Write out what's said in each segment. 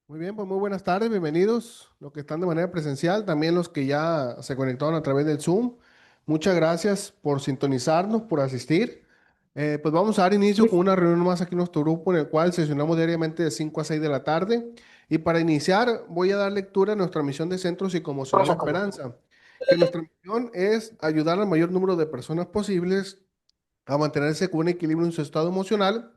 Muy bien, pues muy buenas tardes, bienvenidos los que están de manera presencial, también los que ya se conectaron a través del Zoom. Muchas gracias por sintonizarnos, por asistir. Pues vamos a dar inicio con una reunión más aquí en nuestro grupo en el cual sesionamos diariamente de 5 a 6 de la tarde. Y para iniciar voy a dar lectura a nuestra misión de Centro Psicoemocional Esperanza, que nuestra misión es ayudar al mayor número de personas posibles a mantenerse con un equilibrio en su estado emocional,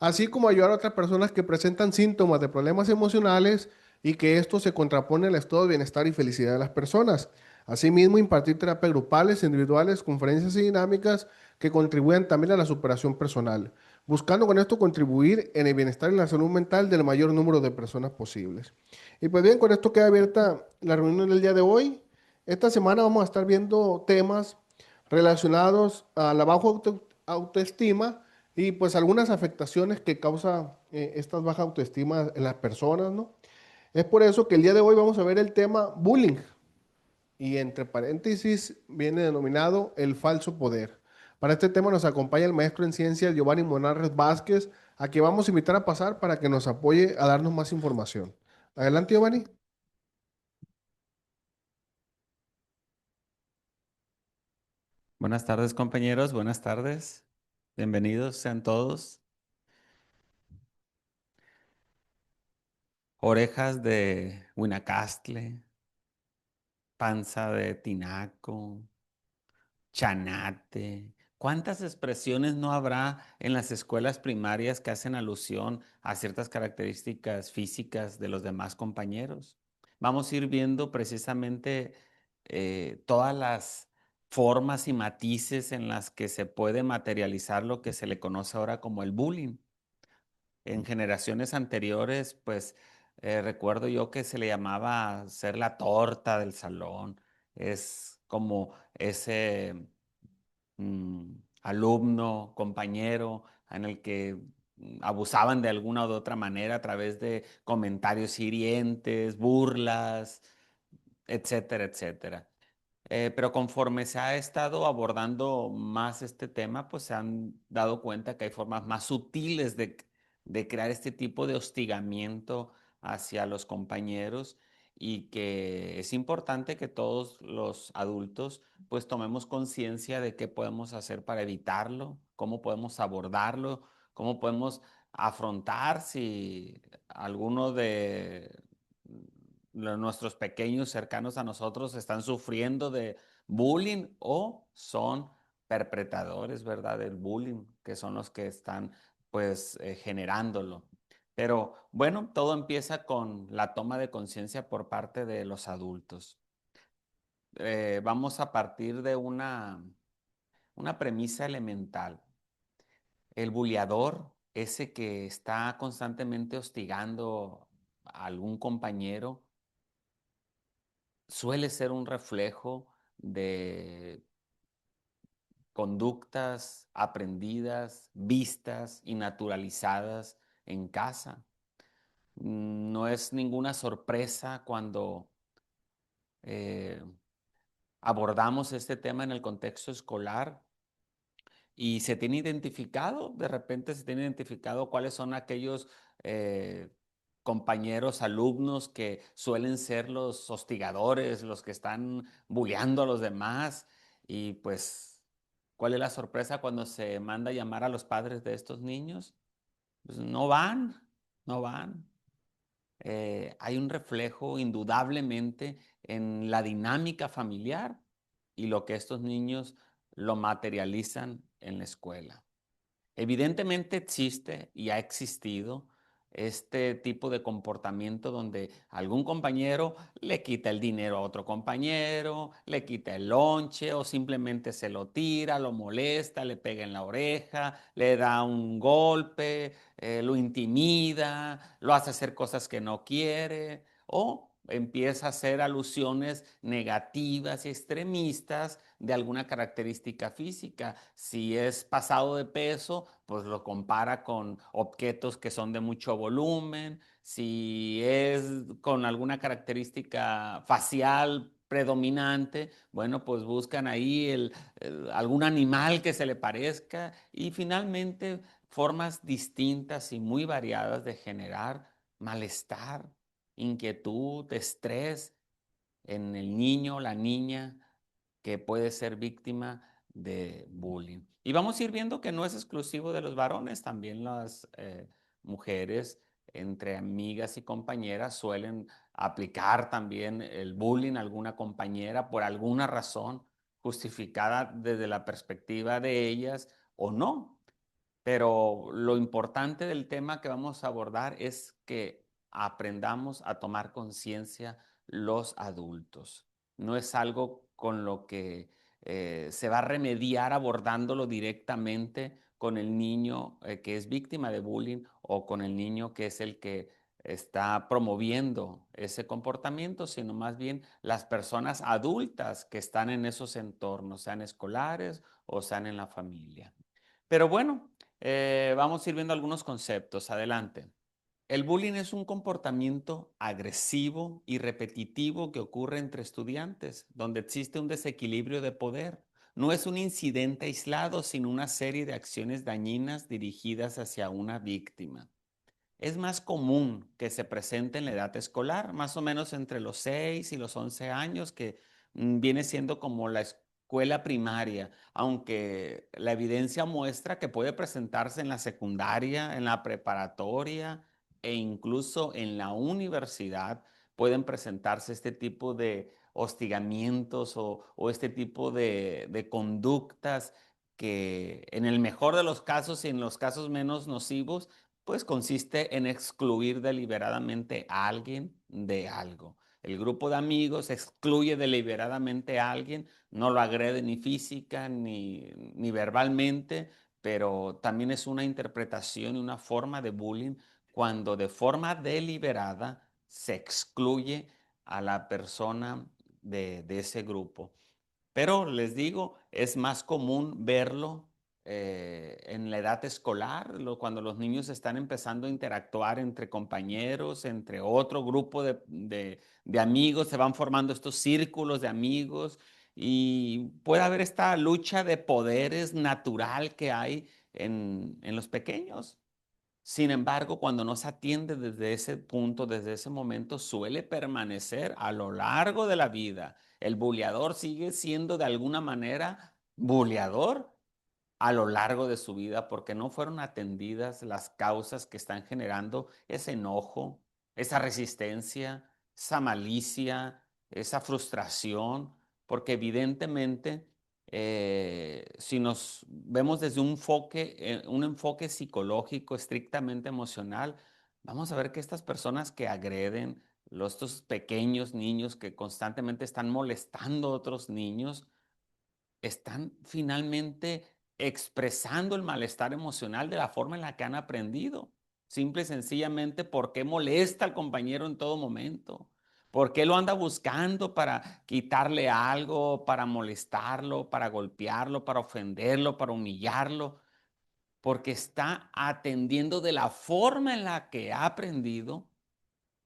así como ayudar a otras personas que presentan síntomas de problemas emocionales y que esto se contrapone al estado de bienestar y felicidad de las personas. Asimismo, impartir terapias grupales, individuales, conferencias y dinámicas que contribuyan también a la superación personal, buscando con esto contribuir en el bienestar y la salud mental del mayor número de personas posibles. Y pues bien, con esto queda abierta la reunión del día de hoy. Esta semana vamos a estar viendo temas relacionados a la baja autoestima y pues algunas afectaciones que causa esta baja autoestima en las personas, ¿no? Es por eso que el día de hoy vamos a ver el tema bullying y entre paréntesis viene denominado el falso poder. Para este tema nos acompaña el maestro en ciencias Giovanni Monarres Vázquez, a quien vamos a invitar a pasar para que nos apoye a darnos más información. Adelante, Giovanni. Buenas tardes, compañeros. Buenas tardes. Bienvenidos sean todos. Orejas de Huinacastle, panza de tinaco, chanate. ¿Cuántas expresiones no habrá en las escuelas primarias que hacen alusión a ciertas características físicas de los demás compañeros? Vamos a ir viendo precisamente todas las formas y matices en las que se puede materializar lo que se le conoce ahora como el bullying. En generaciones anteriores, pues recuerdo yo que se le llamaba ser la torta del salón. Es como ese alumno, compañero, en el que abusaban de alguna u otra manera a través de comentarios hirientes, burlas, etcétera, etcétera. Pero conforme se ha estado abordando más este tema, pues se han dado cuenta que hay formas más sutiles de crear este tipo de hostigamiento hacia los compañeros y que es importante que todos los adultos pues tomemos conciencia de qué podemos hacer para evitarlo, cómo podemos abordarlo, cómo podemos afrontar si alguno de nuestros pequeños cercanos a nosotros están sufriendo de bullying o son perpetradores, ¿verdad? Del bullying, que son los que están pues generándolo. Pero bueno, todo empieza con la toma de conciencia por parte de los adultos. Vamos a partir de una premisa elemental. El buleador, ese que está constantemente hostigando a algún compañero, suele ser un reflejo de conductas aprendidas, vistas y naturalizadas en casa. No es ninguna sorpresa cuando eh, abordamos este tema en el contexto escolar y se tiene identificado, de repente se tiene identificado cuáles son aquellos eh, compañeros, alumnos que suelen ser los hostigadores, los que están bulleando a los demás. Y pues, ¿cuál es la sorpresa cuando se manda a llamar a los padres de estos niños? Pues no van, no van. Hay un reflejo indudablemente en la dinámica familiar y lo que estos niños lo materializan en la escuela. Evidentemente existe y ha existido este tipo de comportamiento donde algún compañero le quita el dinero a otro compañero, le quita el lonche o simplemente se lo tira, lo molesta, le pega en la oreja, le da un golpe, lo intimida, lo hace hacer cosas que no quiere o empieza a hacer alusiones negativas y extremistas de alguna característica física. Si es pasado de peso, pues lo compara con objetos que son de mucho volumen. Si es con alguna característica facial predominante, bueno, pues buscan ahí algún animal que se le parezca y finalmente formas distintas y muy variadas de generar malestar inquietud, estrés en el niño o la niña que puede ser víctima de bullying. Y vamos a ir viendo que no es exclusivo de los varones, también las mujeres entre amigas y compañeras suelen aplicar también el bullying a alguna compañera por alguna razón justificada desde la perspectiva de ellas o no. Pero lo importante del tema que vamos a abordar es que aprendamos a tomar conciencia los adultos. No es algo con lo que se va a remediar abordándolo directamente con el niño que es víctima de bullying o con el niño que es el que está promoviendo ese comportamiento, sino más bien las personas adultas que están en esos entornos, sean escolares o sean en la familia. Pero bueno, vamos a ir viendo algunos conceptos. Adelante. El bullying es un comportamiento agresivo y repetitivo que ocurre entre estudiantes, donde existe un desequilibrio de poder. No es un incidente aislado, sino una serie de acciones dañinas dirigidas hacia una víctima. Es más común que se presente en la edad escolar, más o menos entre los 6 y los 11 años, que viene siendo como la escuela primaria, aunque la evidencia muestra que puede presentarse en la secundaria, en la preparatoria e incluso en la universidad pueden presentarse este tipo de hostigamientos o este tipo de conductas que en el mejor de los casos y en los casos menos nocivos pues consiste en excluir deliberadamente a alguien de algo. El grupo de amigos excluye deliberadamente a alguien, no lo agrede ni física ni verbalmente, pero también es una interpretación y una forma de bullying cuando de forma deliberada se excluye a la persona de ese grupo. Pero les digo, es más común verlo en la edad escolar, cuando los niños están empezando a interactuar entre compañeros, entre otro grupo de amigos, se van formando estos círculos de amigos y puede haber esta lucha de poderes natural que hay en los pequeños. Sin embargo, cuando no se atiende desde ese punto, desde ese momento, suele permanecer a lo largo de la vida. El buleador sigue siendo de alguna manera buleador a lo largo de su vida porque no fueron atendidas las causas que están generando ese enojo, esa resistencia, esa malicia, esa frustración, porque evidentemente si nos vemos desde un enfoque psicológico estrictamente emocional, vamos a ver que estas personas que agreden, estos pequeños niños que constantemente están molestando a otros niños, están finalmente expresando el malestar emocional de la forma en la que han aprendido. Simple y sencillamente, ¿por qué molesta al compañero en todo momento? ¿Por qué lo anda buscando para quitarle algo, para molestarlo, para golpearlo, para ofenderlo, para humillarlo? Porque está atendiendo de la forma en la que ha aprendido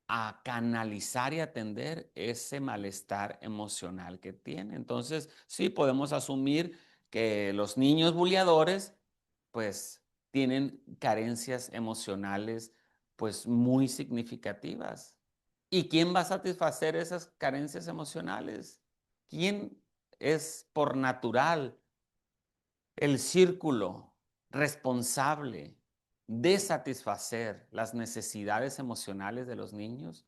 a canalizar y atender ese malestar emocional que tiene. Entonces, sí podemos asumir que los niños buleadores, pues, tienen carencias emocionales, pues, muy significativas. ¿Y quién va a satisfacer esas carencias emocionales? ¿Quién es por natural el círculo responsable de satisfacer las necesidades emocionales de los niños?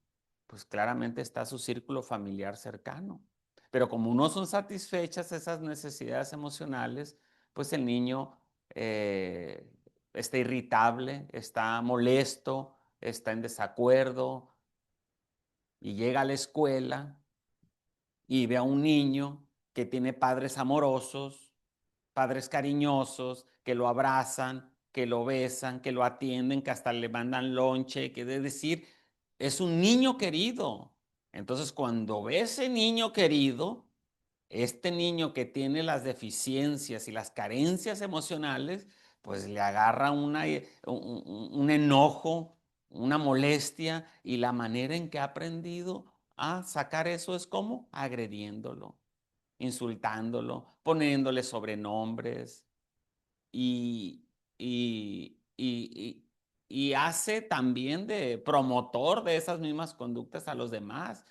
Pues claramente está su círculo familiar cercano. Pero como no son satisfechas esas necesidades emocionales, pues el niño está irritable, está molesto, está en desacuerdo y llega a la escuela y ve a un niño que tiene padres amorosos, padres cariñosos, que lo abrazan, que lo besan, que lo atienden, que hasta le mandan lonche, que es decir, es un niño querido. Entonces, cuando ve ese niño querido, este niño que tiene las deficiencias y las carencias emocionales, pues le agarra un enojo, una molestia y la manera en que ha aprendido a sacar eso es como agrediéndolo, insultándolo, poniéndole sobrenombres y, y, y, y hace también de promotor de esas mismas conductas a los demás,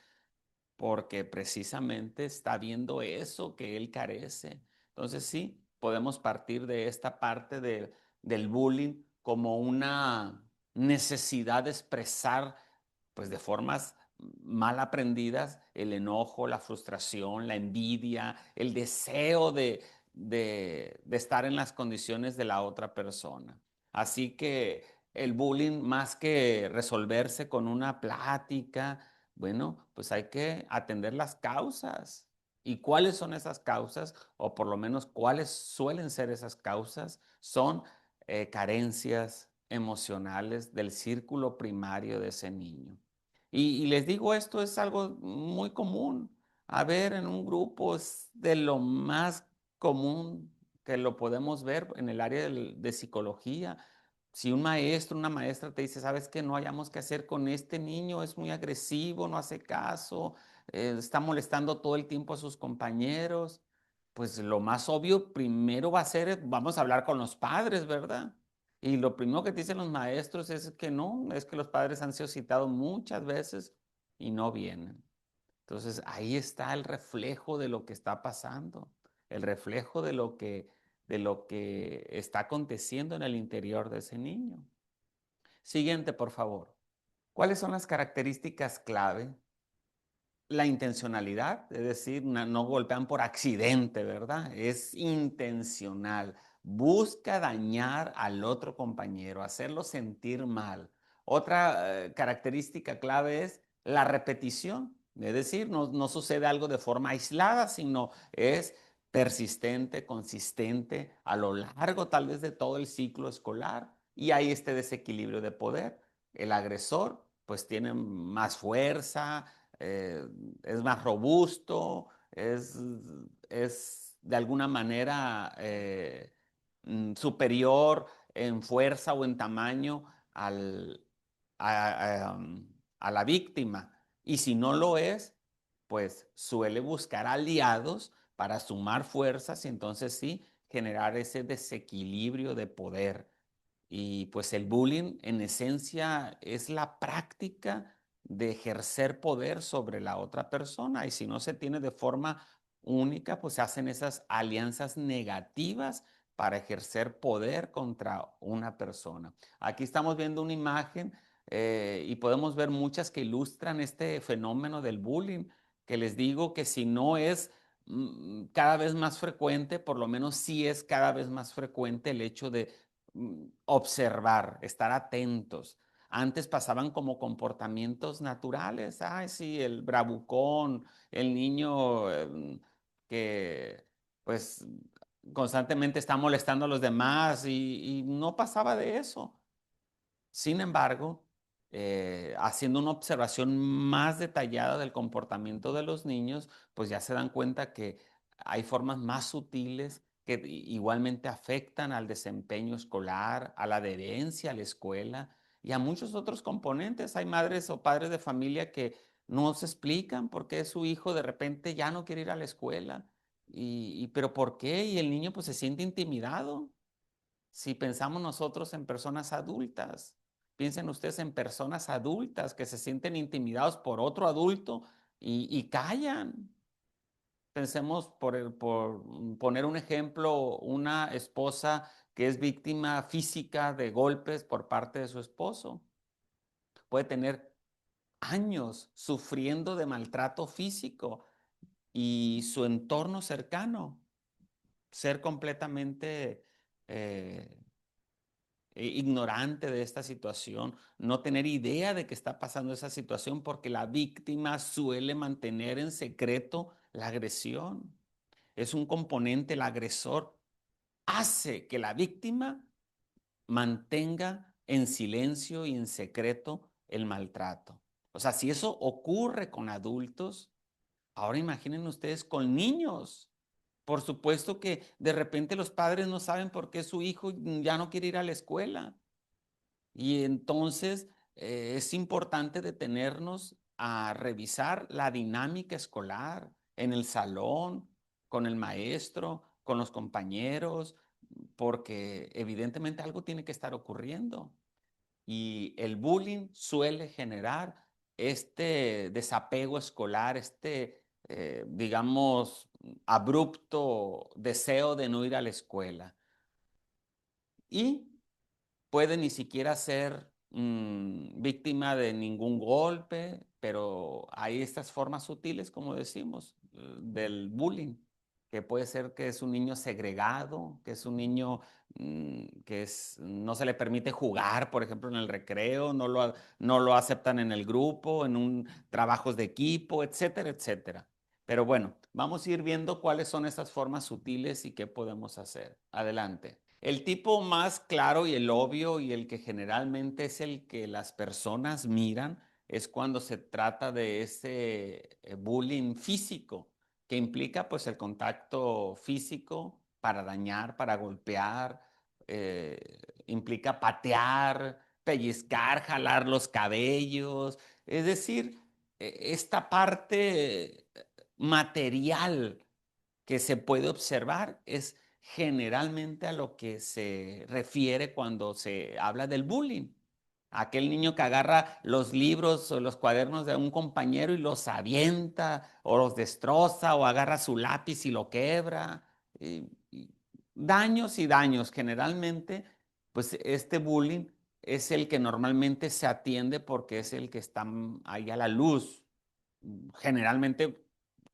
porque precisamente está viendo eso que él carece. Entonces sí, podemos partir de esta parte del bullying como una necesidad de expresar, pues de formas mal aprendidas, el enojo, la frustración, la envidia, el deseo de estar en las condiciones de la otra persona. Así que el bullying, más que resolverse con una plática, bueno, pues hay que atender las causas. ¿Y cuáles son esas causas? O por lo menos cuáles suelen ser esas causas. Son carencias emocionales del círculo primario de ese niño. Y les digo, esto es algo muy común. A ver, en un grupo es de lo más común que lo podemos ver en el área de psicología. Si un maestro, una maestra te dice, ¿sabes qué? No hayamos que hacer con este niño, es muy agresivo, no hace caso, está molestando todo el tiempo a sus compañeros, pues lo más obvio primero va a ser, vamos a hablar con los padres, ¿verdad? Y lo primero que te dicen los maestros es que no, es que los padres han sido citados muchas veces y no vienen. Entonces ahí está el reflejo de lo que está pasando, el reflejo de lo que está aconteciendo en el interior de ese niño. Siguiente, por favor. ¿Cuáles son las características clave? La intencionalidad, es decir, no golpean por accidente, ¿verdad? Es intencional. Busca dañar al otro compañero, hacerlo sentir mal. Otra característica clave es la repetición, es decir, no sucede algo de forma aislada, sino es persistente, consistente a lo largo tal vez de todo el ciclo escolar. Y hay este desequilibrio de poder. El agresor pues tiene más fuerza, eh, es más robusto, es de alguna manera superior en fuerza o en tamaño al, a la víctima. Y si no lo es, pues suele buscar aliados para sumar fuerzas y entonces sí generar ese desequilibrio de poder. Y pues el bullying en esencia es la práctica de ejercer poder sobre la otra persona y si no se tiene de forma única, pues se hacen esas alianzas negativas para ejercer poder contra una persona. Aquí estamos viendo una imagen y podemos ver muchas que ilustran este fenómeno del bullying, que les digo que si no es cada vez más frecuente, por lo menos sí es cada vez más frecuente el hecho de observar, estar atentos. Antes pasaban como comportamientos naturales. Ay, sí, el bravucón, el niño que pues constantemente está molestando a los demás y no pasaba de eso. Sin embargo, haciendo una observación más detallada del comportamiento de los niños, pues ya se dan cuenta que hay formas más sutiles que igualmente afectan al desempeño escolar, a la adherencia a la escuela y a muchos otros componentes. Hay madres o padres de familia que no se explican por qué su hijo de repente ya no quiere ir a la escuela. Pero ¿por qué? Y el niño pues se siente intimidado. Si pensamos nosotros en personas adultas, piensen ustedes en personas adultas que se sienten intimidados por otro adulto y callan. Pensemos por poner un ejemplo, una esposa que es víctima física de golpes por parte de su esposo. Puede tener años sufriendo de maltrato físico y su entorno cercano ser completamente ignorante de esta situación, no tener idea de que está pasando esa situación porque la víctima suele mantener en secreto la agresión. Es un componente, el agresor hace que la víctima mantenga en silencio y en secreto el maltrato. O sea, si eso ocurre con adultos, ahora imaginen ustedes con niños. Por supuesto que de repente los padres no saben por qué su hijo ya no quiere ir a la escuela. Y entonces es importante detenernos a revisar la dinámica escolar en el salón, con el maestro, con los compañeros, porque evidentemente algo tiene que estar ocurriendo. Y el bullying suele generar este desapego escolar, digamos, abrupto deseo de no ir a la escuela. Y puede ni siquiera ser víctima de ningún golpe, pero hay estas formas sutiles, como decimos, del bullying, que puede ser que es un niño segregado, que es un niño no se le permite jugar, por ejemplo, en el recreo, no lo aceptan en el grupo, en trabajos de equipo, etcétera, etcétera. Pero bueno, vamos a ir viendo cuáles son esas formas sutiles y qué podemos hacer. Adelante. El tipo más claro y el obvio y el que generalmente es el que las personas miran es cuando se trata de ese bullying físico, que implica pues el contacto físico para dañar, para golpear, implica patear, pellizcar, jalar los cabellos, es decir, esta parte material que se puede observar es generalmente a lo que se refiere cuando se habla del bullying. Aquel niño que agarra los libros o los cuadernos de un compañero y los avienta o los destroza o agarra su lápiz y lo quebra. Daños y daños. Generalmente, pues este bullying es el que normalmente se atiende porque es el que está ahí a la luz. Generalmente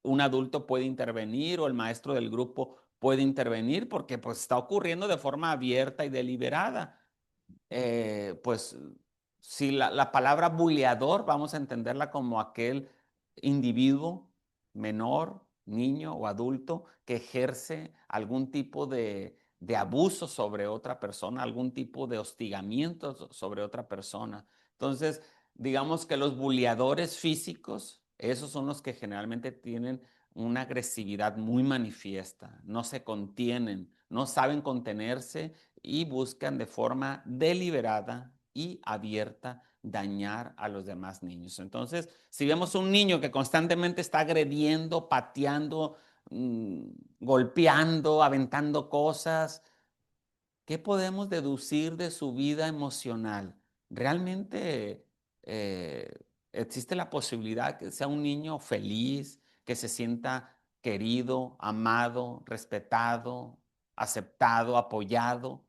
un adulto puede intervenir o el maestro del grupo puede intervenir porque pues está ocurriendo de forma abierta y deliberada. Pues si la palabra buleador vamos a entenderla como aquel individuo menor, niño o adulto que ejerce algún tipo de abuso sobre otra persona, algún tipo de hostigamiento sobre otra persona. Entonces, digamos que los buleadores físicos, esos son los que generalmente tienen una agresividad muy manifiesta, no se contienen, no saben contenerse y buscan de forma deliberada y abierta dañar a los demás niños. Entonces, si vemos un niño que constantemente está agrediendo, pateando, mmm, golpeando, aventando cosas, ¿qué podemos deducir de su vida emocional? ¿Realmente eh, existe la posibilidad que sea un niño feliz, que se sienta querido, amado, respetado, aceptado, apoyado?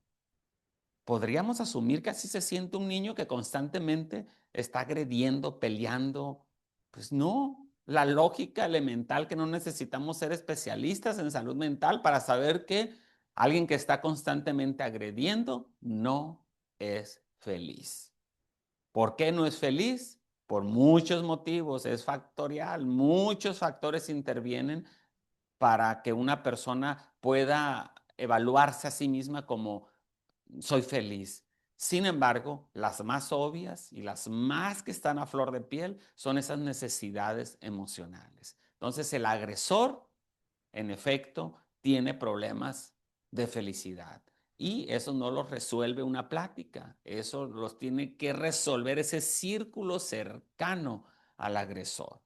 ¿Podríamos asumir que así se siente un niño que constantemente está agrediendo, peleando? Pues no, la lógica elemental que no necesitamos ser especialistas en salud mental para saber que alguien que está constantemente agrediendo no es feliz. ¿Por qué no es feliz? Por muchos motivos, es factorial, muchos factores intervienen para que una persona pueda evaluarse a sí misma como soy feliz. Sin embargo, las más obvias y las más que están a flor de piel son esas necesidades emocionales. Entonces, el agresor, en efecto, tiene problemas de felicidad. Y eso no los resuelve una plática, eso los tiene que resolver ese círculo cercano al agresor.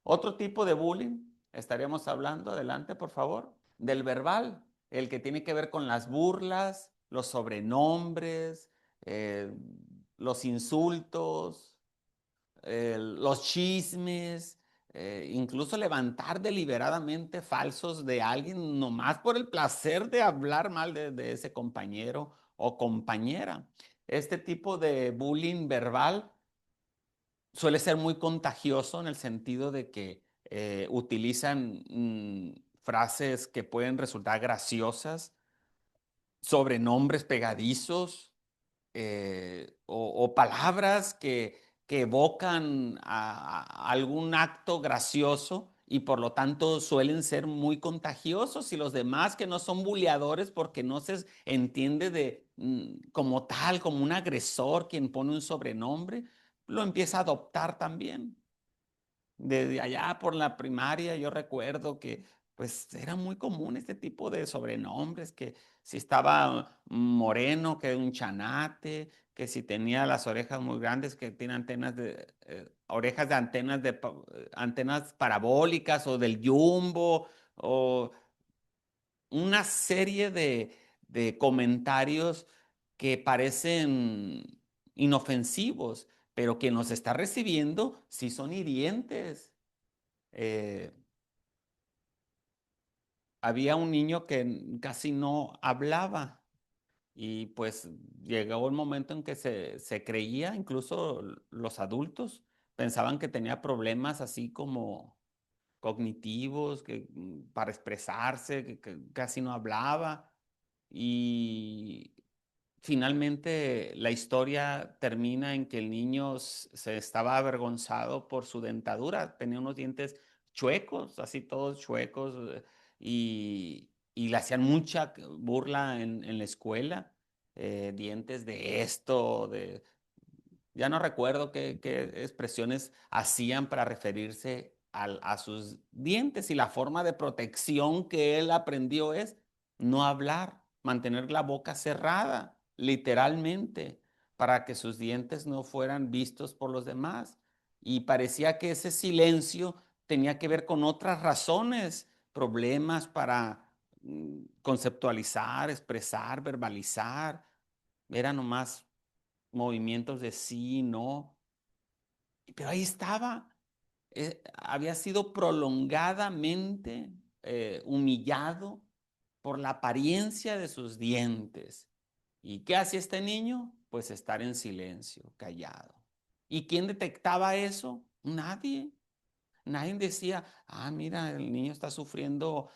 Otro tipo de bullying, estaríamos hablando, adelante por favor, del verbal, el que tiene que ver con las burlas, los sobrenombres, eh, los insultos, los chismes, incluso levantar deliberadamente falsos de alguien nomás por el placer de hablar mal de ese compañero o compañera. Este tipo de bullying verbal suele ser muy contagioso en el sentido de que utilizan frases que pueden resultar graciosas, sobrenombres pegadizos o palabras que evocan a algún acto gracioso y por lo tanto suelen ser muy contagiosos y los demás que no son buleadores porque no se entiende como tal, como un agresor quien pone un sobrenombre, lo empieza a adoptar también. Desde allá por la primaria yo recuerdo que pues era muy común este tipo de sobrenombres, que si estaba moreno, que un chanate, que si tenía las orejas muy grandes, que tiene orejas de antenas parabólicas o del jumbo, o una serie de comentarios que parecen inofensivos, pero quien los está recibiendo sí son hirientes. Eh, Había un niño que casi no hablaba y pues llegó el momento en que se creía, incluso los adultos pensaban que tenía problemas así como cognitivos, que para expresarse, que casi no hablaba. Y finalmente la historia termina en que el niño se estaba avergonzado por su dentadura, tenía unos dientes chuecos, así todos chuecos, y le hacían mucha burla en la escuela, dientes de esto, de ya no recuerdo qué expresiones hacían para referirse a sus dientes, y la forma de protección que él aprendió es no hablar, mantener la boca cerrada, literalmente, para que sus dientes no fueran vistos por los demás. Y parecía que ese silencio tenía que ver con otras razones, problemas para conceptualizar, expresar, verbalizar. Era nomás movimientos de sí, no, pero ahí estaba. Había sido prolongadamente humillado por la apariencia de sus dientes. ¿Y qué hacía este niño? Pues estar en silencio, callado. ¿Y quién detectaba eso? Nadie. Nadie decía, ah, mira, el niño está sufriendo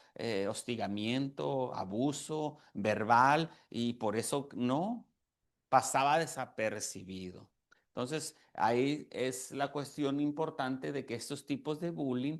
hostigamiento, abuso verbal, y por eso no, pasaba desapercibido. Entonces, ahí es la cuestión importante de que estos tipos de bullying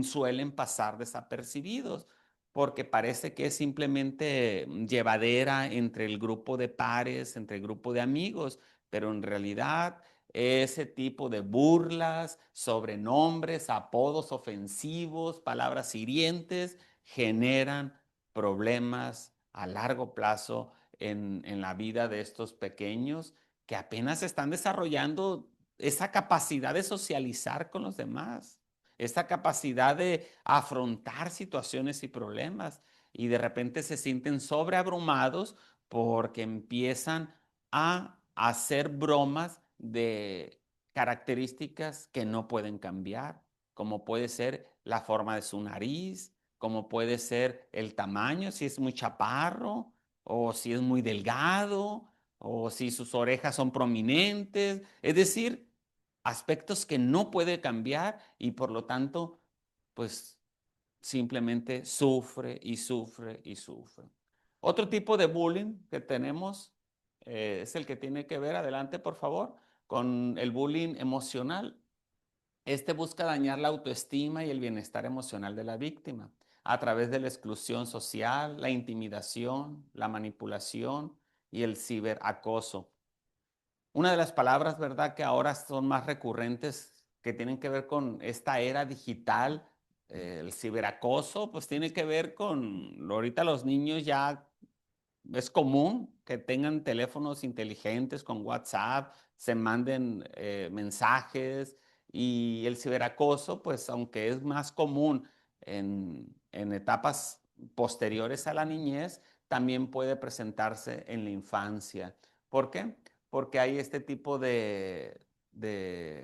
suelen pasar desapercibidos, porque parece que es simplemente llevadera entre el grupo de pares, entre el grupo de amigos, pero en realidad ese tipo de burlas, sobrenombres, apodos ofensivos, palabras hirientes, generan problemas a largo plazo en la vida de estos pequeños que apenas están desarrollando esa capacidad de socializar con los demás, esa capacidad de afrontar situaciones y problemas, y de repente se sienten sobreabrumados porque empiezan a hacer bromas de características que no pueden cambiar, como puede ser la forma de su nariz, como puede ser el tamaño, si es muy chaparro, o si es muy delgado, o si sus orejas son prominentes, es decir, aspectos que no puede cambiar, y por lo tanto, pues simplemente sufre y sufre y sufre. Otro tipo de bullying que tenemos es el que tiene que ver, adelante por favor, con el bullying emocional. Este busca dañar la autoestima y el bienestar emocional de la víctima a través de la exclusión social, la intimidación, la manipulación y el ciberacoso. Una de las palabras, ¿verdad?, que ahora son más recurrentes, que tienen que ver con esta era digital, el ciberacoso, pues tiene que ver con, ahorita los niños ya es común que tengan teléfonos inteligentes con WhatsApp, se manden mensajes, y el ciberacoso, pues aunque es más común en etapas posteriores a la niñez, también puede presentarse en la infancia. ¿Por qué? Porque hay este tipo de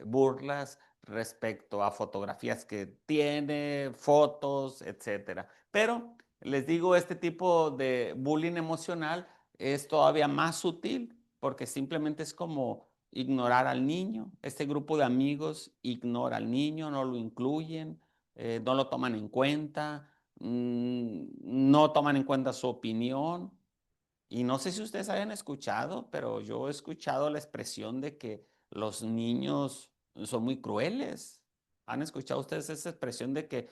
burlas respecto a fotografías que tiene, fotos, etcétera. Pero les digo, este tipo de bullying emocional es todavía más sutil porque simplemente es como ignorar al niño. Este grupo de amigos ignora al niño, no lo incluyen, no lo toman en cuenta, no toman en cuenta su opinión. Y no sé si ustedes hayan escuchado, pero yo he escuchado la expresión de que los niños son muy crueles. ¿Han escuchado ustedes esa expresión de que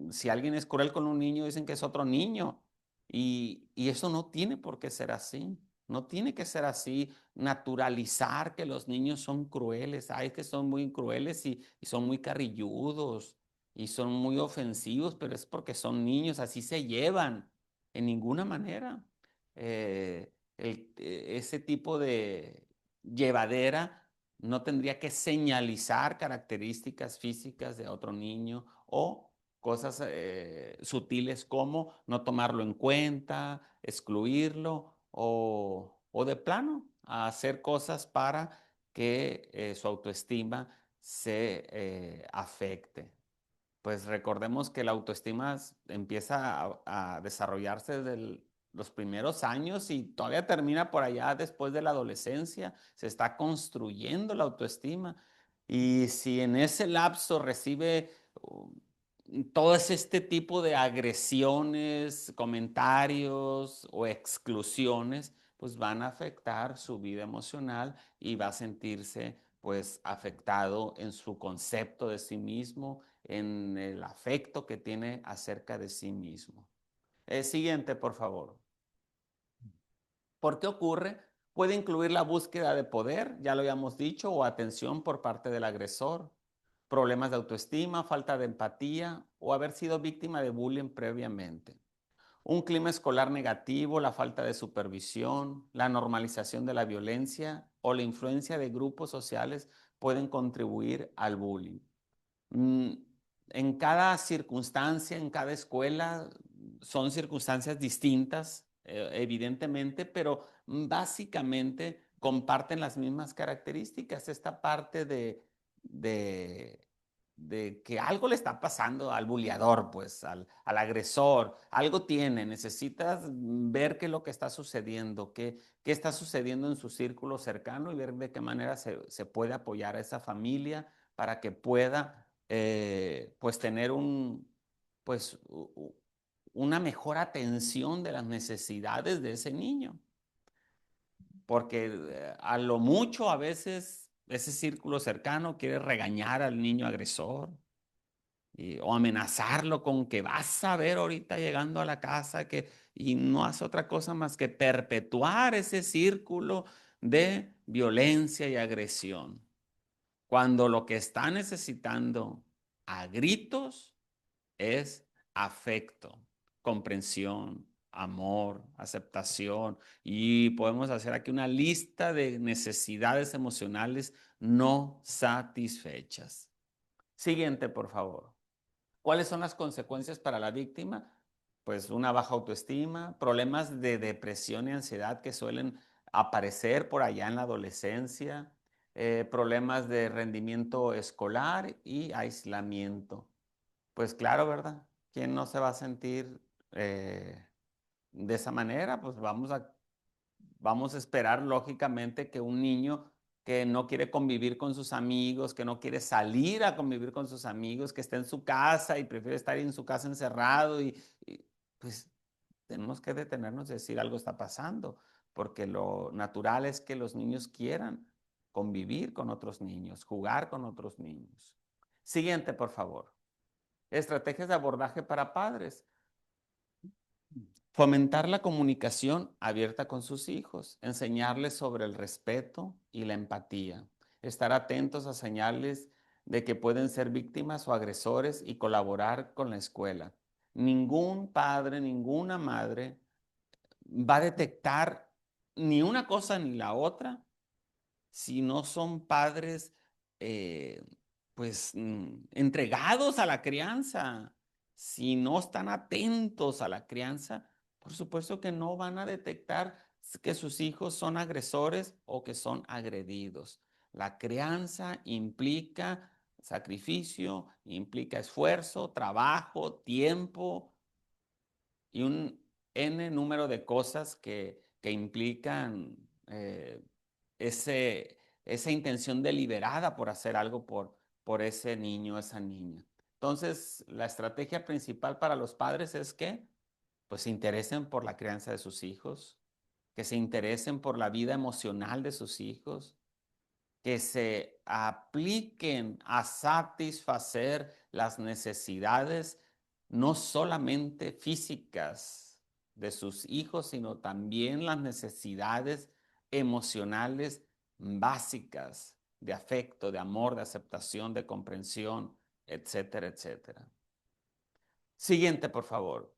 si alguien es cruel con un niño, dicen que es otro niño? Y eso no tiene por qué ser así. No tiene que ser así, naturalizar que los niños son crueles. Hay que son muy crueles y son muy carrilludos y son muy ofensivos, pero es porque son niños, así se llevan, en ninguna manera. Ese tipo de llevadera no tendría que señalizar características físicas de otro niño o cosas sutiles como no tomarlo en cuenta, excluirlo o de plano a hacer cosas para que su autoestima se afecte. Pues recordemos que la autoestima empieza a desarrollarse desde los primeros años y todavía termina por allá después de la adolescencia. Se está construyendo la autoestima. Y si en ese lapso recibe todo este tipo de agresiones, comentarios o exclusiones, pues van a afectar su vida emocional y va a sentirse pues afectado en su concepto de sí mismo, en el afecto que tiene acerca de sí mismo. Siguiente, por favor. ¿Por qué ocurre? Puede incluir la búsqueda de poder, ya lo habíamos dicho, o atención por parte del agresor, problemas de autoestima, falta de empatía o haber sido víctima de bullying previamente. Un clima escolar negativo, la falta de supervisión, la normalización de la violencia o la influencia de grupos sociales pueden contribuir al bullying. Mm, En cada circunstancia, en cada escuela, son circunstancias distintas, evidentemente, pero básicamente comparten las mismas características. Esta parte de, de que algo le está pasando al buleador, pues, al agresor, algo tiene, necesitas ver qué es lo que está sucediendo, qué está sucediendo en su círculo cercano y ver de qué manera se puede apoyar a esa familia para que pueda pues tener pues, una mejor atención de las necesidades de ese niño. Porque a lo mucho a veces ese círculo cercano quiere regañar al niño agresor o amenazarlo con que vas a ver ahorita llegando a la casa y no hace otra cosa más que perpetuar ese círculo de violencia y agresión. Cuando lo que está necesitando a gritos es afecto, comprensión, amor, aceptación. Y podemos hacer aquí una lista de necesidades emocionales no satisfechas. Siguiente, por favor. ¿Cuáles son las consecuencias para la víctima? Pues una baja autoestima, problemas de depresión y ansiedad que suelen aparecer por allá en la adolescencia, problemas de rendimiento escolar y aislamiento. Pues claro, ¿verdad? ¿Quién no se va a sentir de esa manera? Pues vamos a esperar lógicamente que un niño que no quiere convivir con sus amigos, que no quiere salir a convivir con sus amigos, que está en su casa y prefiere estar en su casa encerrado pues tenemos que detenernos y decir algo está pasando, porque lo natural es que los niños quieran convivir con otros niños, jugar con otros niños. Siguiente, por favor. Estrategias de abordaje para padres. Fomentar la comunicación abierta con sus hijos, enseñarles sobre el respeto y la empatía, estar atentos a señales de que pueden ser víctimas o agresores y colaborar con la escuela. Ningún padre, ninguna madre va a detectar ni una cosa ni la otra si no son padres, eh, pues, entregados a la crianza, si no están atentos a la crianza, por supuesto que no van a detectar que sus hijos son agresores o que son agredidos. La crianza implica sacrificio, implica esfuerzo, trabajo, tiempo y un N número de cosas que implican esa intención deliberada por hacer algo por ese niño, esa niña. Entonces, la estrategia principal para los padres es que pues se interesen por la crianza de sus hijos, que se interesen por la vida emocional de sus hijos, que se apliquen a satisfacer las necesidades no solamente físicas de sus hijos, sino también las necesidades emocionales básicas de afecto, de amor, de aceptación, de comprensión, etcétera, etcétera. Siguiente, por favor.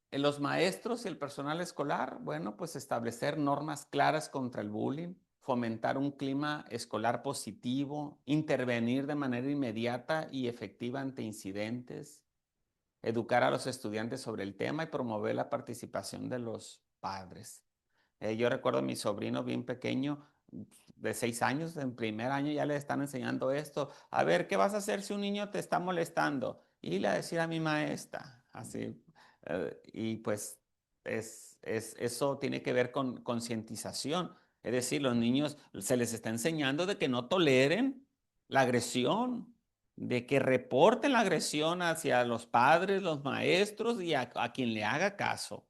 Los maestros y el personal escolar, bueno, pues establecer normas claras contra el bullying, fomentar un clima escolar positivo, intervenir de manera inmediata y efectiva ante incidentes, educar a los estudiantes sobre el tema y promover la participación de los padres. Yo recuerdo a mi sobrino bien pequeño, de 6 años, en primer año ya le están enseñando esto. A ver, ¿qué vas a hacer si un niño te está molestando? Y le decir a mi maestra, así. Y pues eso tiene que ver con concientización. Es decir, los niños se les está enseñando de que no toleren la agresión, de que reporten la agresión hacia los padres, los maestros y a quien le haga caso,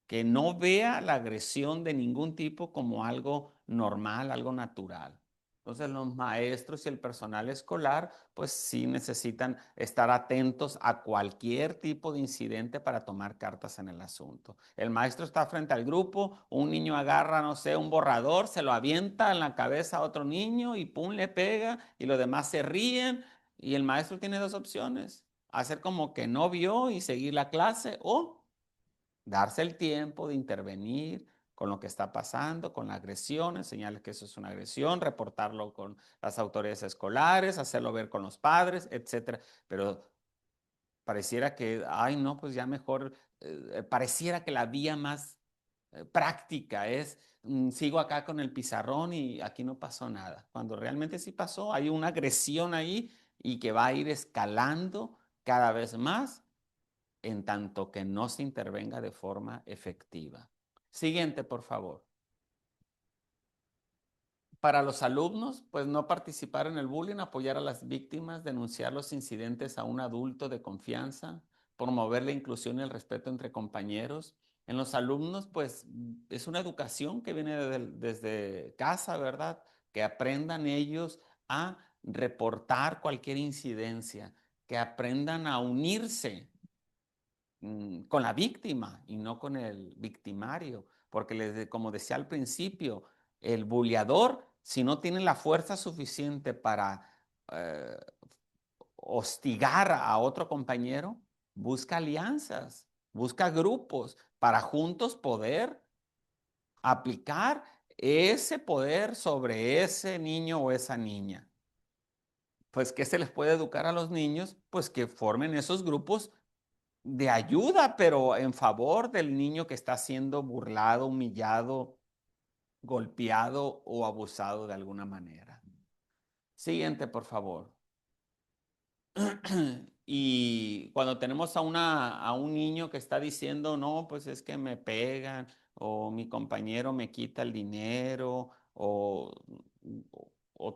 que no vea la agresión de ningún tipo como algo normal, algo natural. Entonces los maestros y el personal escolar pues sí necesitan estar atentos a cualquier tipo de incidente para tomar cartas en el asunto. El maestro está frente al grupo, un niño agarra, no sé, un borrador, se lo avienta en la cabeza a otro niño y pum, le pega y los demás se ríen y el maestro tiene dos opciones: hacer como que no vio y seguir la clase, o darse el tiempo de intervenir con lo que está pasando, con la agresión, enseñarles que eso es una agresión, reportarlo con las autoridades escolares, hacerlo ver con los padres, etcétera. Pero pareciera que, ay, no, pues ya mejor, pareciera que la vía más práctica es, sigo acá con el pizarrón y aquí no pasó nada. Cuando realmente sí pasó, hay una agresión ahí y que va a ir escalando cada vez más en tanto que no se intervenga de forma efectiva. Siguiente, por favor. Para los alumnos, pues no participar en el bullying, apoyar a las víctimas, denunciar los incidentes a un adulto de confianza, promover la inclusión y el respeto entre compañeros. En los alumnos, pues es una educación que viene desde casa, ¿verdad? Que aprendan ellos a reportar cualquier incidencia, que aprendan a unirse con la víctima y no con el victimario, porque como decía al principio, el buleador, si no tiene la fuerza suficiente para eh, hostigar a otro compañero, busca alianzas, busca grupos para juntos poder aplicar ese poder sobre ese niño o esa niña. Pues, ¿qué se les puede educar a los niños? Pues que formen esos grupos de ayuda, pero en favor del niño que está siendo burlado, humillado, golpeado o abusado de alguna manera. Siguiente, por favor. Y cuando tenemos a un niño que está diciendo, no, pues es que me pegan, o mi compañero me quita el dinero, o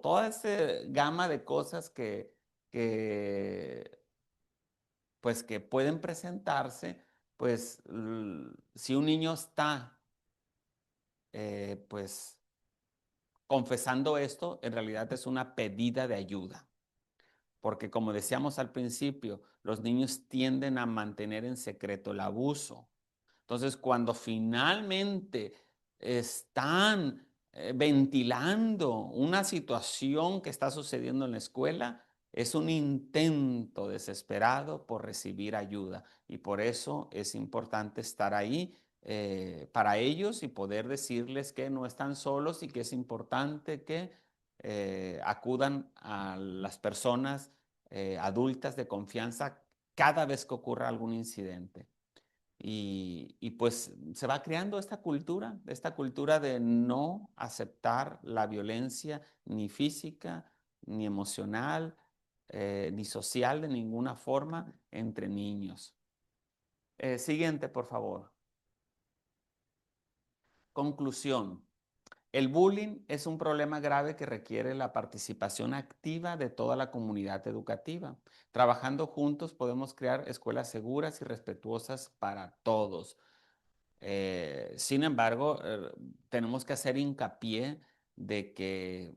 toda esa gama de cosas que pues que pueden presentarse, pues si un niño está pues confesando esto, en realidad es una pedida de ayuda, porque como decíamos al principio, los niños tienden a mantener en secreto el abuso. Entonces, cuando finalmente están ventilando una situación que está sucediendo en la escuela, es un intento desesperado por recibir ayuda. Y por eso es importante estar ahí para ellos y poder decirles que no están solos y que es importante que acudan a las personas adultas de confianza cada vez que ocurra algún incidente. Y pues se va creando esta cultura de no aceptar la violencia ni física, ni emocional, ni social de ninguna forma entre niños. Siguiente, por favor. Conclusión. El bullying es un problema grave que requiere la participación activa de toda la comunidad educativa. Trabajando juntos podemos crear escuelas seguras y respetuosas para todos. Sin embargo, tenemos que hacer hincapié de que,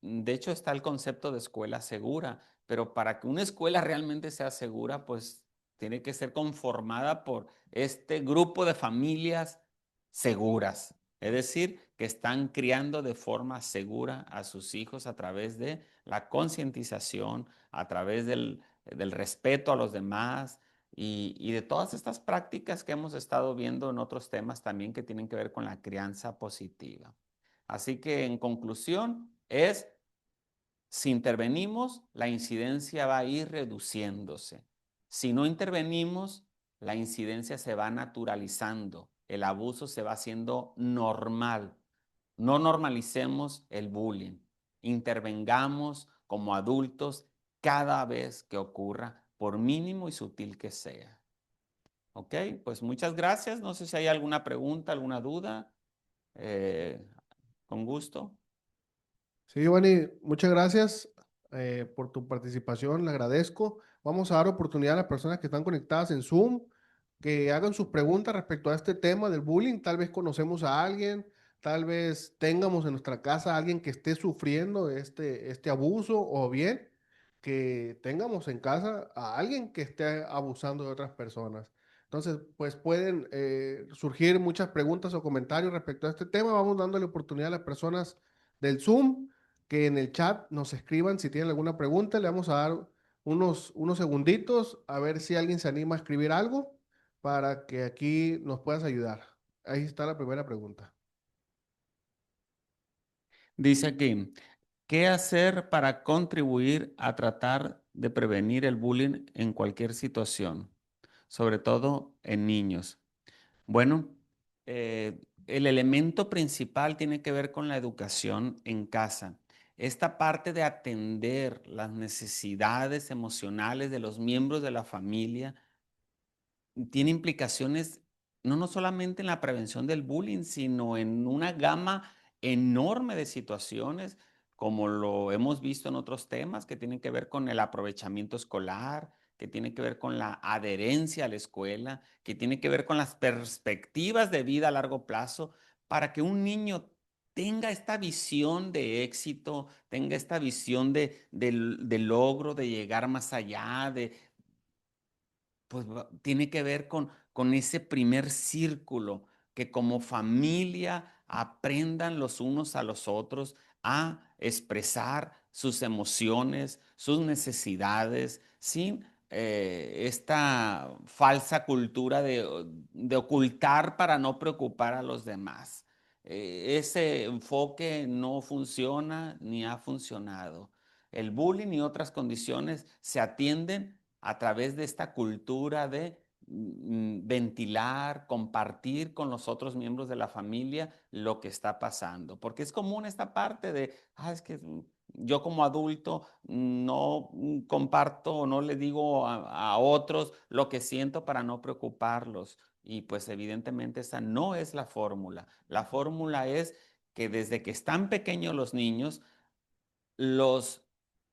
de hecho, está el concepto de escuela segura, pero para que una escuela realmente sea segura, pues tiene que ser conformada por este grupo de familias seguras. Es decir, que están criando de forma segura a sus hijos a través de la concientización, a través del respeto a los demás y de todas estas prácticas que hemos estado viendo en otros temas también que tienen que ver con la crianza positiva. Así que en conclusión es, si intervenimos, la incidencia va a ir reduciéndose. Si no intervenimos, la incidencia se va naturalizando el abuso se va haciendo normal. No normalicemos el bullying. Intervengamos como adultos cada vez que ocurra, por mínimo y sutil que sea. Ok, pues muchas gracias. No sé si hay alguna pregunta, alguna duda. Eh, con gusto. Sí, Giovanni, muchas gracias por tu participación, le agradezco. Vamos a dar oportunidad a las personas que están conectadas en Zoom que hagan sus preguntas respecto a este tema del bullying. Tal vez conocemos a alguien, tal vez tengamos en nuestra casa a alguien que esté sufriendo este abuso o bien que tengamos en casa a alguien que esté abusando de otras personas. Entonces, pues pueden surgir muchas preguntas o comentarios respecto a este tema. Vamos dándole oportunidad a las personas del Zoom que en el chat nos escriban si tienen alguna pregunta. Le vamos a dar unos segunditos a ver si alguien se anima a escribir algo para que aquí nos puedas ayudar. Ahí está la primera pregunta. Dice aquí, ¿qué hacer para contribuir a tratar de prevenir el bullying en cualquier situación, sobre todo en niños? Bueno, el elemento principal tiene que ver con la educación en casa. Esta parte de atender las necesidades emocionales de los miembros de la familia tiene implicaciones no solamente en la prevención del bullying, sino en una gama enorme de situaciones, como lo hemos visto en otros temas que tienen que ver con el aprovechamiento escolar, que tiene que ver con la adherencia a la escuela, que tiene que ver con las perspectivas de vida a largo plazo, para que un niño tenga esta visión de éxito, tenga esta visión de logro, de llegar más allá, pues tiene que ver con ese primer círculo, que como familia aprendan los unos a los otros a expresar sus emociones, sus necesidades, sin esta falsa cultura de ocultar para no preocupar a los demás. Ese enfoque no funciona ni ha funcionado. El bullying y otras condiciones se atienden a través de esta cultura de ventilar, compartir con los otros miembros de la familia lo que está pasando. Porque es común esta parte de, es que yo como adulto no comparto o no le digo a otros lo que siento para no preocuparlos. Y pues evidentemente esa no es la fórmula. La fórmula es que desde que están pequeños los niños, los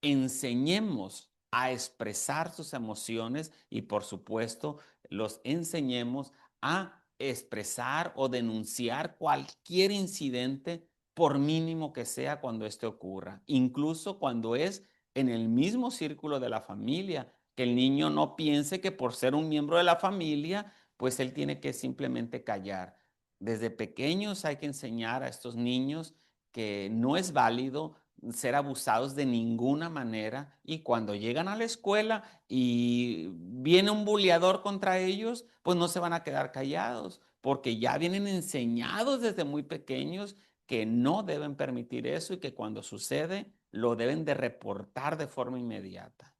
enseñemos a expresar sus emociones y por supuesto los enseñemos a expresar o denunciar cualquier incidente por mínimo que sea cuando éste ocurra, incluso cuando es en el mismo círculo de la familia, que el niño no piense que por ser un miembro de la familia, pues él tiene que simplemente callar. Desde pequeños hay que enseñar a estos niños que no es válido ser abusados de ninguna manera y cuando llegan a la escuela y viene un buleador contra ellos, pues no se van a quedar callados porque ya vienen enseñados desde muy pequeños que no deben permitir eso y que cuando sucede lo deben de reportar de forma inmediata.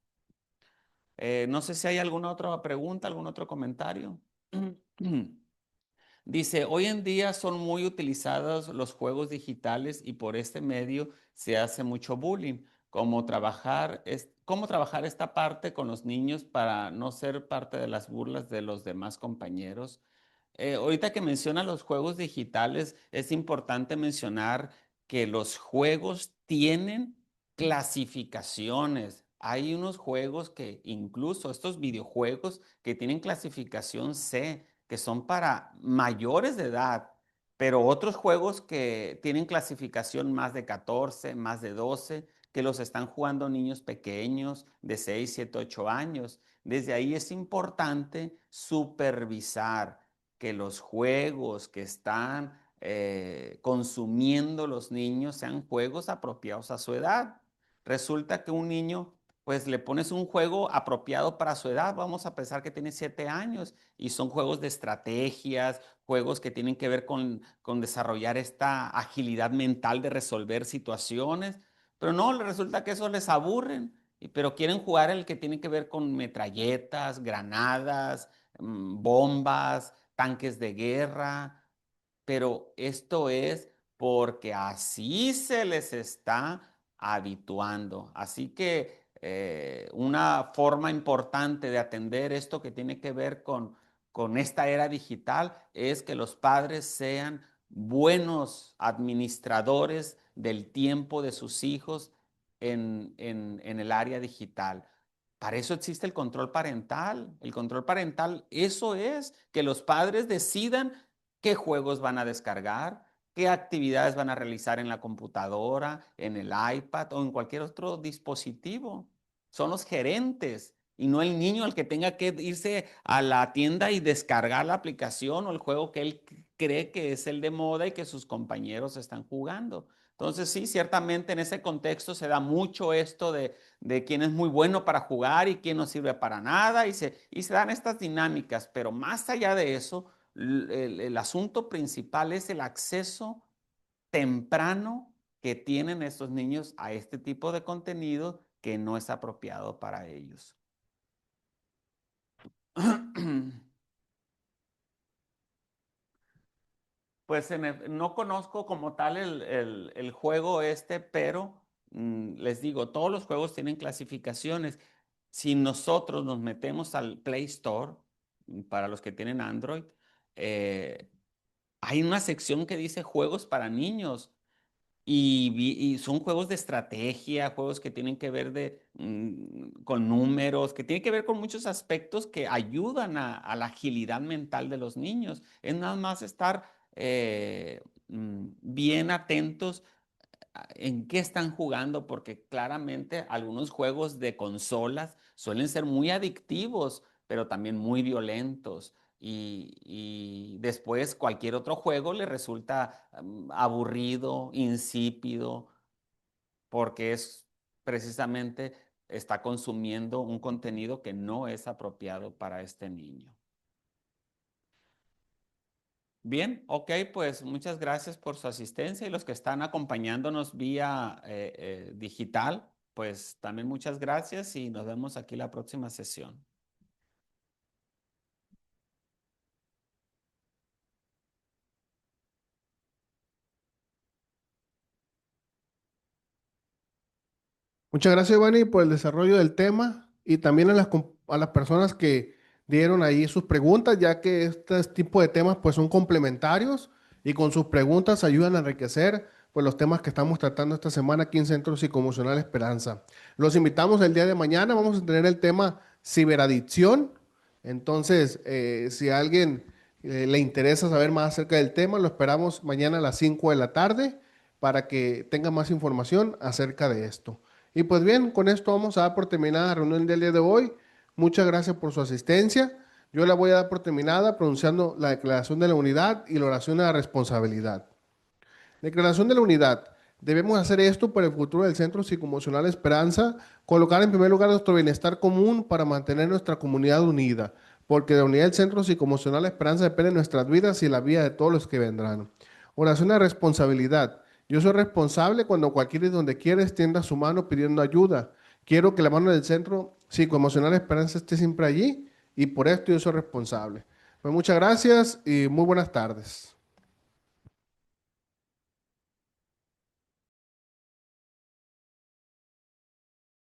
No sé si hay alguna otra pregunta, algún otro comentario. Dice, hoy en día son muy utilizados los juegos digitales y por este medio se hace mucho bullying. ¿Cómo trabajar esta parte con los niños para no ser parte de las burlas de los demás compañeros? Ahorita que menciona los juegos digitales, es importante mencionar que los juegos tienen clasificaciones. Hay unos juegos que incluso estos videojuegos que tienen clasificación C, que son para mayores de edad, pero otros juegos que tienen clasificación más de 14, más de 12, que los están jugando niños pequeños de 6, 7, 8 años. Desde ahí es importante supervisar que los juegos que están consumiendo los niños sean juegos apropiados a su edad. Resulta que un niño, pues le pones un juego apropiado para su edad, vamos a pensar que tiene 7 años y son juegos de estrategias, juegos que tienen que ver con desarrollar esta agilidad mental de resolver situaciones, pero no, resulta que eso les aburren, pero quieren jugar el que tiene que ver con metralletas, granadas, bombas, tanques de guerra, pero esto es porque así se les está habituando. Así que una forma importante de atender esto que tiene que ver con esta era digital es que los padres sean buenos administradores del tiempo de sus hijos en el área digital. Para eso existe el control parental. El control parental, eso es, que los padres decidan qué juegos van a descargar, qué actividades van a realizar en la computadora, en el iPad o en cualquier otro dispositivo. Son los gerentes y no el niño el que tenga que irse a la tienda y descargar la aplicación o el juego que él cree que es el de moda y que sus compañeros están jugando. Entonces, sí, ciertamente en ese contexto se da mucho esto de quién es muy bueno para jugar y quién no sirve para nada y se dan estas dinámicas, pero más allá de eso, el asunto principal es el acceso temprano que tienen estos niños a este tipo de contenido que no es apropiado para ellos. Pues no conozco como tal el juego este, pero les digo, todos los juegos tienen clasificaciones. Si nosotros nos metemos al Play Store, para los que tienen Android, eh, hay una sección que dice juegos para niños y son juegos de estrategia, juegos que tienen que ver con números, que tienen que ver con muchos aspectos que ayudan a la agilidad mental de los niños. Es nada más estar bien atentos en qué están jugando, porque claramente algunos juegos de consolas suelen ser muy adictivos, pero también muy violentos. Y después cualquier otro juego le resulta aburrido, insípido, porque es precisamente está consumiendo un contenido que no es apropiado para este niño. Bien, ok, pues muchas gracias por su asistencia y los que están acompañándonos vía digital, pues también muchas gracias y nos vemos aquí la próxima sesión. Muchas gracias, Giovanni, por el desarrollo del tema y también a las personas que dieron ahí sus preguntas, ya que este tipo de temas pues son complementarios y con sus preguntas ayudan a enriquecer pues los temas que estamos tratando esta semana aquí en Centro Psicoemocional Esperanza. Los invitamos el día de mañana, vamos a tener el tema ciberadicción. Entonces, si a alguien le interesa saber más acerca del tema, lo esperamos mañana a las 5 de la tarde para que tenga más información acerca de esto. Y pues bien, con esto vamos a dar por terminada la reunión del día de hoy. Muchas gracias por su asistencia. Yo la voy a dar por terminada pronunciando la declaración de la unidad y la oración de la responsabilidad. Declaración de la unidad. Debemos hacer esto por el futuro del Centro Psicoemocional Esperanza, colocar en primer lugar nuestro bienestar común para mantener nuestra comunidad unida, porque de la unidad del Centro Psicoemocional Esperanza depende de nuestras vidas y la vida de todos los que vendrán. Oración de responsabilidad. Yo soy responsable cuando cualquiera y donde quiera extienda su mano pidiendo ayuda. Quiero que la mano del Centro Psicoemocional Esperanza esté siempre allí y por esto yo soy responsable. Pues muchas gracias y muy buenas tardes.